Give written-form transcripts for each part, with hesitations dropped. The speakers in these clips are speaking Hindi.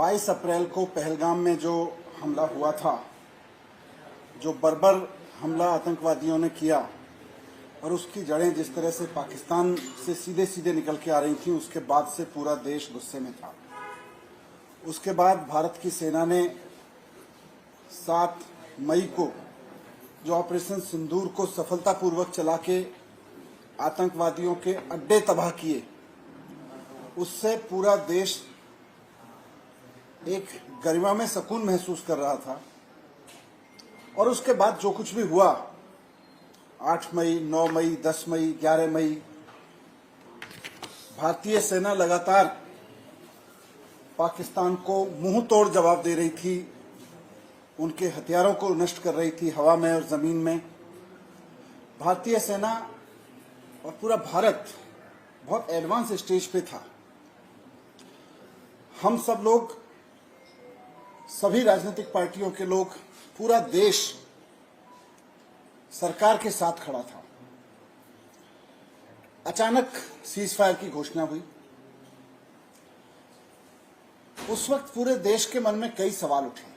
22 अप्रैल को पहलगाम में जो हमला हुआ था, जो बर्बर हमला आतंकवादियों ने किया और उसकी जड़ें जिस तरह से पाकिस्तान से सीधे सीधे निकल के आ रही थी, उसके बाद से पूरा देश गुस्से में था। उसके बाद भारत की सेना ने 7 मई को जो ऑपरेशन सिंदूर को सफलतापूर्वक चला के आतंकवादियों के अड्डे तबाह किए, उससे पूरा देश एक गरिमा में सुकून महसूस कर रहा था। और उसके बाद जो कुछ भी हुआ, 8 मई, 9 मई, 10 मई, 11 मई, भारतीय सेना लगातार पाकिस्तान को मुंह तोड़ जवाब दे रही थी, उनके हथियारों को नष्ट कर रही थी हवा में और जमीन में। भारतीय सेना और पूरा भारत बहुत एडवांस स्टेज पे था। हम सब लोग, सभी राजनीतिक पार्टियों के लोग, पूरा देश सरकार के साथ खड़ा था। अचानक सीज फायर की घोषणा हुई। उस वक्त पूरे देश के मन में कई सवाल उठे।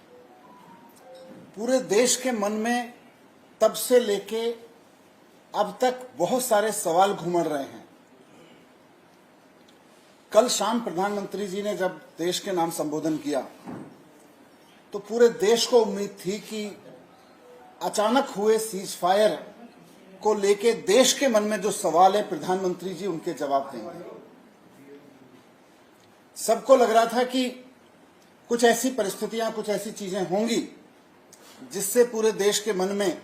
पूरे देश के मन में तब से लेके अब तक बहुत सारे सवाल घूमड़ रहे हैं। कल शाम प्रधानमंत्री जी ने जब देश के नाम संबोधन किया तो पूरे देश को उम्मीद थी कि अचानक हुए सीज फायर को लेके देश के मन में जो सवाल है, प्रधानमंत्री जी उनके जवाब देंगे। सबको लग रहा था कि कुछ ऐसी परिस्थितियां, कुछ ऐसी चीजें होंगी जिससे पूरे देश के मन में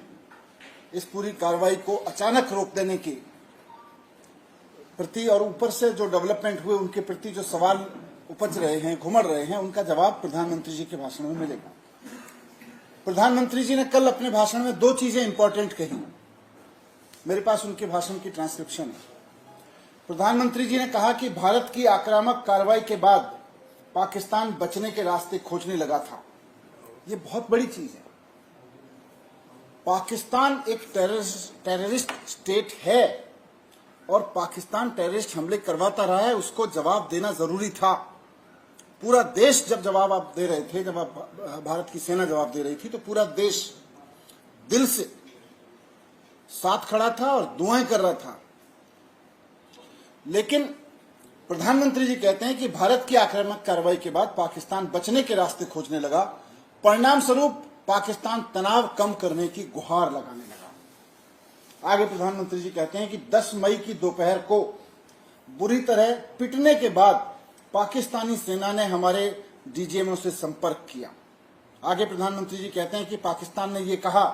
इस पूरी कार्रवाई को अचानक रोक देने की प्रति और ऊपर से जो डेवलपमेंट हुए उनके प्रति जो सवाल उपज रहे हैं, घुमड़ रहे हैं, उनका जवाब प्रधानमंत्री जी के भाषण में मिलेगा। प्रधानमंत्री जी ने कल अपने भाषण में 2 चीजें इंपॉर्टेंट कही। मेरे पास उनके भाषण की ट्रांसक्रिप्शन है। प्रधानमंत्री जी ने कहा कि भारत की आक्रामक कार्रवाई के बाद पाकिस्तान बचने के रास्ते खोजने लगा था। ये बहुत बड़ी चीज है। पाकिस्तान एक टेररिस्ट स्टेट है और पाकिस्तान टेररिस्ट हमले करवाता रहा है, उसको जवाब देना जरूरी था। पूरा देश जब जवाब आप दे रहे थे, जब भारत की सेना जवाब दे रही थी, तो पूरा देश दिल से साथ खड़ा था और दुआएं कर रहा था। लेकिन प्रधानमंत्री जी कहते हैं कि भारत की आक्रामक कार्रवाई के बाद पाकिस्तान बचने के रास्ते खोजने लगा। परिणाम स्वरूप पाकिस्तान तनाव कम करने की गुहार लगाने लगा। आगे प्रधानमंत्री जी कहते हैं कि 10 मई की दोपहर को बुरी तरह पिटने के बाद पाकिस्तानी सेना ने हमारे डीजीएमओ से संपर्क किया। आगे प्रधानमंत्री जी कहते हैं कि पाकिस्तान ने यह कहा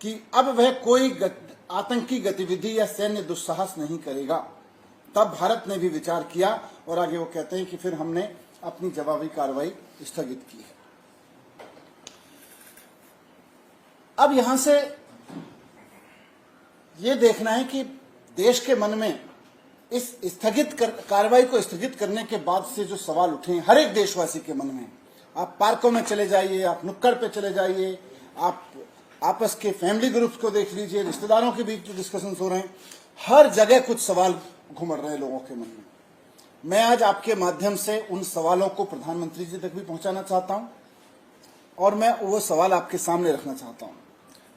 कि अब वह कोई आतंकी गतिविधि या सैन्य दुस्साहस नहीं करेगा। तब भारत ने भी विचार किया और आगे वो कहते हैं कि फिर हमने अपनी जवाबी कार्रवाई स्थगित की है। अब यहां से ये देखना है कि देश के मन में इस स्थगित कार्रवाई को स्थगित करने के बाद से जो सवाल उठे हैं हर एक देशवासी के मन में। आप पार्कों में चले जाइए, आप नुक्कड़ पे चले जाइए, आप आपस के फैमिली ग्रुप्स को देख लीजिए, रिश्तेदारों के बीच जो डिस्कशन हो रहे हैं, हर जगह कुछ सवाल घुमड़ रहे हैं लोगों के मन में। मैं आज आपके माध्यम से उन सवालों को प्रधानमंत्री जी तक भी पहुंचाना चाहता हूं और मैं वो सवाल आपके सामने रखना चाहता हूं।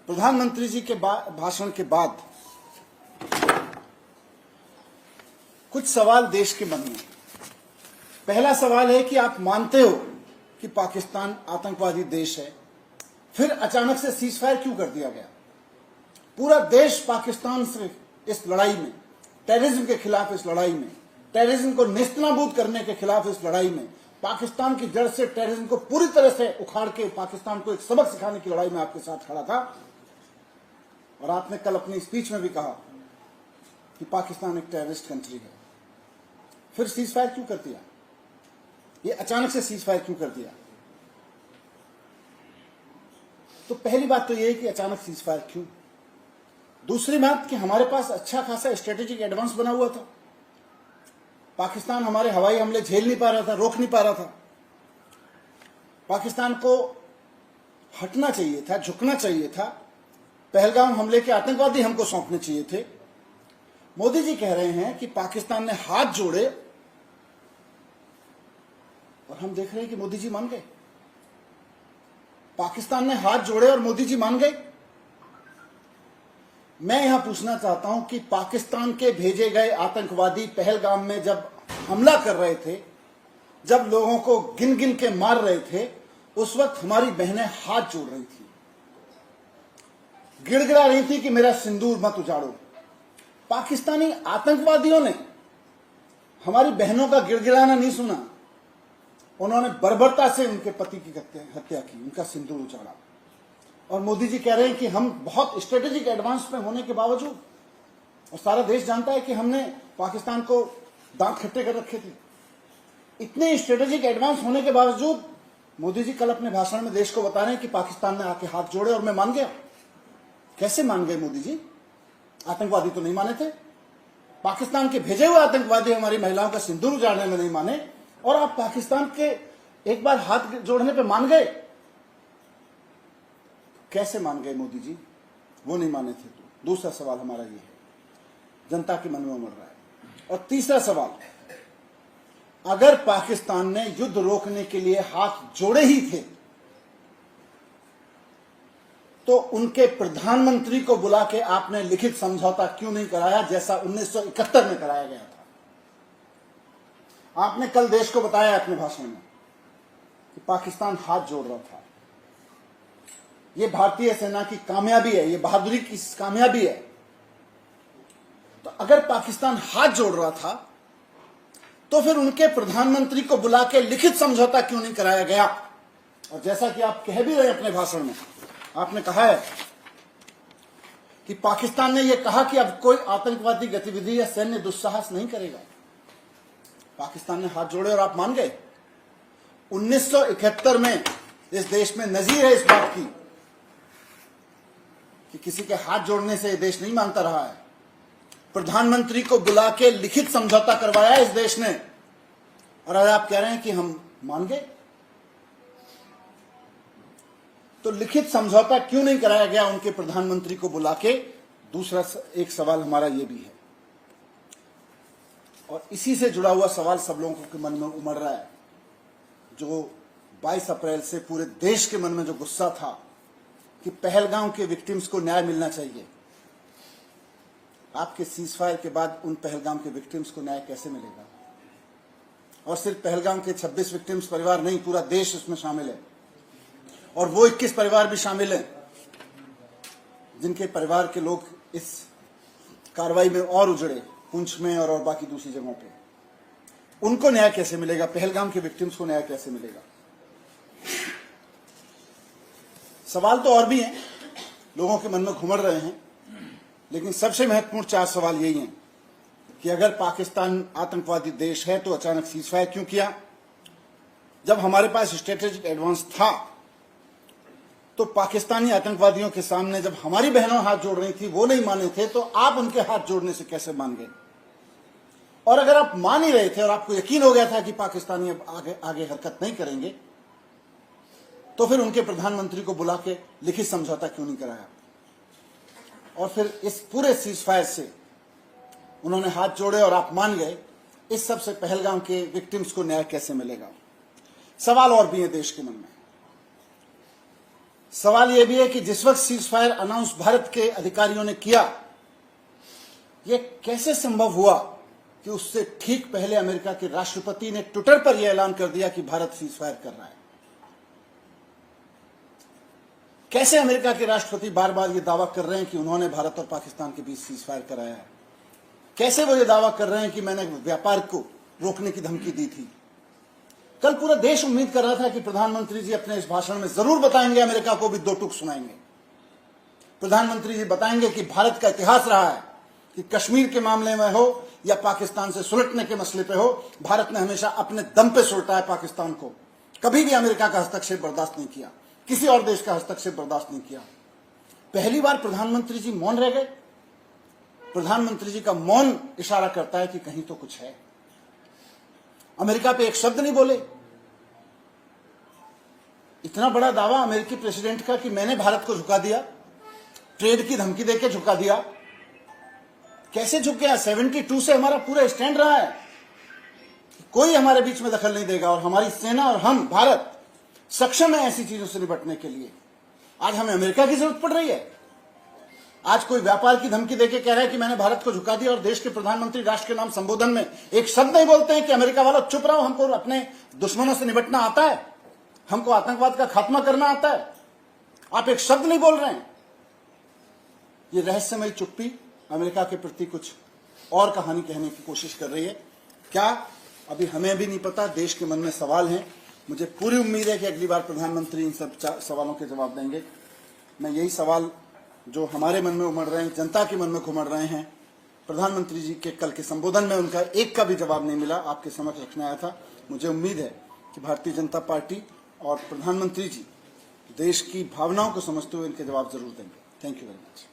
प्रधानमंत्री जी के भाषण के बाद कुछ सवाल देश के मन में। पहला सवाल है कि आप मानते हो कि पाकिस्तान आतंकवादी देश है, फिर अचानक से सीज फायर क्यों कर दिया गया? पूरा देश पाकिस्तान से इस लड़ाई में, टेररिज्म के खिलाफ इस लड़ाई में, टेररिज्म को नेस्तनाबूद करने के खिलाफ इस लड़ाई में, पाकिस्तान की जड़ से टेररिज्म को पूरी तरह से उखाड़ के पाकिस्तान को एक सबक सिखाने की लड़ाई में आपके साथ खड़ा था। और आपने कल अपनी स्पीच में भी कहा कि पाकिस्तान एक टेररिस्ट कंट्री है। फिर सीज फायर क्यों कर दिया? ये अचानक से सीज फायर क्यों कर दिया? तो पहली बात तो ये है कि अचानक सीज फायर क्यों। दूसरी बात कि हमारे पास अच्छा खासा स्ट्रेटेजिक एडवांस बना हुआ था। पाकिस्तान हमारे हवाई हमले झेल नहीं पा रहा था, रोक नहीं पा रहा था। पाकिस्तान को हटना चाहिए था, झुकना चाहिए था। पहलगाम हमले के आतंकवादी हमको सौंपने चाहिए थे। मोदी जी कह रहे हैं कि पाकिस्तान ने हाथ जोड़े और हम देख रहे हैं कि मोदी जी मान गए। पाकिस्तान ने हाथ जोड़े और मोदी जी मान गए। मैं यहां पूछना चाहता हूं कि पाकिस्तान के भेजे गए आतंकवादी पहलगाम में जब हमला कर रहे थे, जब लोगों को गिन गिन के मार रहे थे, उस वक्त हमारी बहनें हाथ जोड़ रही थी, गिड़गिड़ा रही थी कि मेरा सिंदूर मत उजाड़ो। पाकिस्तानी आतंकवादियों ने हमारी बहनों का गिड़गिड़ाना नहीं सुना, उन्होंने बर्बरता से उनके पति की हत्या की, उनका सिंदूर उजाड़ा। और मोदी जी कह रहे हैं कि हम बहुत स्ट्रेटेजिक एडवांस में होने के बावजूद, और सारा देश जानता है कि हमने पाकिस्तान को दांत खट्टे कर रखे थे, इतने स्ट्रेटेजिक एडवांस होने के बावजूद मोदी जी कल अपने भाषण में देश को बता रहे हैं कि पाकिस्तान ने आके हाथ जोड़े और मैं मान गया। कैसे मान गए मोदी जी? आतंकवादी तो नहीं माने थे। पाकिस्तान के भेजे हुए आतंकवादी हमारी महिलाओं का सिंदूर उजाड़ने में नहीं माने, और आप पाकिस्तान के एक बार हाथ जोड़ने पे मान गए। कैसे मान गए मोदी जी? वो नहीं माने थे तो। दूसरा सवाल हमारा ये है, जनता के मन में उमड़ रहा है। और तीसरा सवाल, अगर पाकिस्तान ने युद्ध रोकने के लिए हाथ जोड़े ही थे तो उनके प्रधानमंत्री को बुला के आपने लिखित समझौता क्यों नहीं कराया, जैसा 1971 में कराया गया था? आपने कल देश को बताया अपने भाषण में कि पाकिस्तान हाथ जोड़ रहा था। यह भारतीय सेना की कामयाबी है, यह बहादुरी की कामयाबी है। तो अगर पाकिस्तान हाथ जोड़ रहा था तो फिर उनके प्रधानमंत्री को बुला के लिखित समझौता क्यों नहीं कराया गया? और जैसा कि आप कह भी रहे अपने भाषण में, आपने कहा है कि पाकिस्तान ने यह कहा कि अब कोई आतंकवादी गतिविधि या सैन्य दुस्साहस नहीं करेगा। पाकिस्तान ने हाथ जोड़े और आप मान गए। 1971 में इस देश में नजीर है इस बात की कि किसी के हाथ जोड़ने से यह देश नहीं मानता रहा है। प्रधानमंत्री को बुला के लिखित समझौता करवाया इस देश ने, और आज आप कह रहे हैं कि हम मान गए। तो लिखित समझौता क्यों नहीं कराया गया उनके प्रधानमंत्री को बुला के? दूसरा एक सवाल हमारा यह भी है, और इसी से जुड़ा हुआ सवाल सब लोगों के मन में उमड़ रहा है, जो 22 अप्रैल से पूरे देश के मन में जो गुस्सा था कि पहलगाम के विक्टिम्स को न्याय मिलना चाहिए। आपके सीजफायर के बाद उन पहलगाम के विक्टिम्स को न्याय कैसे मिलेगा? और सिर्फ पहलगाम के 26 विक्टिम्स परिवार नहीं, पूरा देश उसमें शामिल है, और वो 21 परिवार भी शामिल हैं जिनके परिवार के लोग इस कार्रवाई में और उजड़े, पुंछ में और बाकी दूसरी जगहों पे। उनको न्याय कैसे मिलेगा? पहलगाम के विक्टिम्स को न्याय कैसे मिलेगा? सवाल तो और भी हैं, लोगों के मन में घुमड़ रहे हैं, लेकिन सबसे महत्वपूर्ण 4 सवाल यही हैं कि अगर पाकिस्तान आतंकवादी देश है तो अचानक सीजफायर क्यों किया? जब हमारे पास स्ट्रेटेजिक एडवांस था तो पाकिस्तानी आतंकवादियों के सामने जब हमारी बहनों हाथ जोड़ रही थी, वो नहीं माने थे, तो आप उनके हाथ जोड़ने से कैसे मान गए? और अगर आप मान ही रहे थे और आपको यकीन हो गया था कि पाकिस्तानी अब आगे हरकत नहीं करेंगे, तो फिर उनके प्रधानमंत्री को बुला के लिखित समझौता क्यों नहीं कराया? और फिर इस पूरे सीजफायर से उन्होंने हाथ जोड़े और आप मान गए, इस सबसे पहलगाम के विक्टिम्स को न्याय कैसे मिलेगा? सवाल और भी है देश के मन में। सवाल यह भी है कि जिस वक्त सीजफायर अनाउंस भारत के अधिकारियों ने किया, यह कैसे संभव हुआ कि उससे ठीक पहले अमेरिका के राष्ट्रपति ने ट्विटर पर यह ऐलान कर दिया कि भारत सीजफायर कर रहा है? कैसे अमेरिका के राष्ट्रपति बार बार यह दावा कर रहे हैं कि उन्होंने भारत और पाकिस्तान के बीच सीजफायर कराया है? कैसे वो ये दावा कर रहे हैं कि मैंने व्यापार को रोकने की धमकी दी थी? कल पूरा देश उम्मीद कर रहा था कि प्रधानमंत्री जी अपने इस भाषण में जरूर बताएंगे, अमेरिका को भी 2 टूक सुनाएंगे। प्रधानमंत्री जी बताएंगे कि भारत का इतिहास रहा है कि कश्मीर के मामले में हो या पाकिस्तान से सुलटने के मसले पे हो, भारत ने हमेशा अपने दम पे सुलटा है पाकिस्तान को। कभी भी अमेरिका का हस्तक्षेप बर्दाश्त नहीं किया, किसी और देश का हस्तक्षेप बर्दाश्त नहीं किया। पहली बार प्रधानमंत्री जी मौन रह गए। प्रधानमंत्री जी का मौन इशारा करता है कि कहीं तो कुछ है। अमेरिका पे एक शब्द नहीं बोले। इतना बड़ा दावा अमेरिकी प्रेसिडेंट का कि मैंने भारत को झुका दिया, ट्रेड की धमकी देकर झुका दिया। कैसे झुक गया? 72 से हमारा पूरा स्टैंड रहा है। कोई हमारे बीच में दखल नहीं देगा और हमारी सेना और हम भारत सक्षम है ऐसी चीजों से निपटने के लिए। आज हमें अमेरिका की जरूरत पड़ रही है। आज कोई व्यापार की धमकी देके कह रहा है कि मैंने भारत को झुका दिया और देश के प्रधानमंत्री राष्ट्र के नाम संबोधन में एक शब्द नहीं बोलते हैं कि अमेरिका वालों चुप रहो, हमको अपने दुश्मनों से निपटना आता है, हमको आतंकवाद का खात्मा करना आता है। आप एक शब्द नहीं बोल रहे हैं। ये रहस्यमयी चुप्पी अमेरिका के प्रति कुछ और कहानी कहने की कोशिश कर रही है। क्या अभी हमें भी नहीं पता, देश के मन में सवाल हैं। मुझे पूरी उम्मीद है कि अगली बार प्रधानमंत्री इन सब सवालों के जवाब देंगे। मैं यही सवाल जो हमारे मन में उमड़ रहे हैं, जनता के मन में घुमड़ रहे हैं, प्रधानमंत्री जी के कल के संबोधन में उनका एक का भी जवाब नहीं मिला, आपके समक्ष रखने आया था। मुझे उम्मीद है कि भारतीय जनता पार्टी और प्रधानमंत्री जी देश की भावनाओं को समझते हुए इनके जवाब जरूर देंगे। Thank you very much.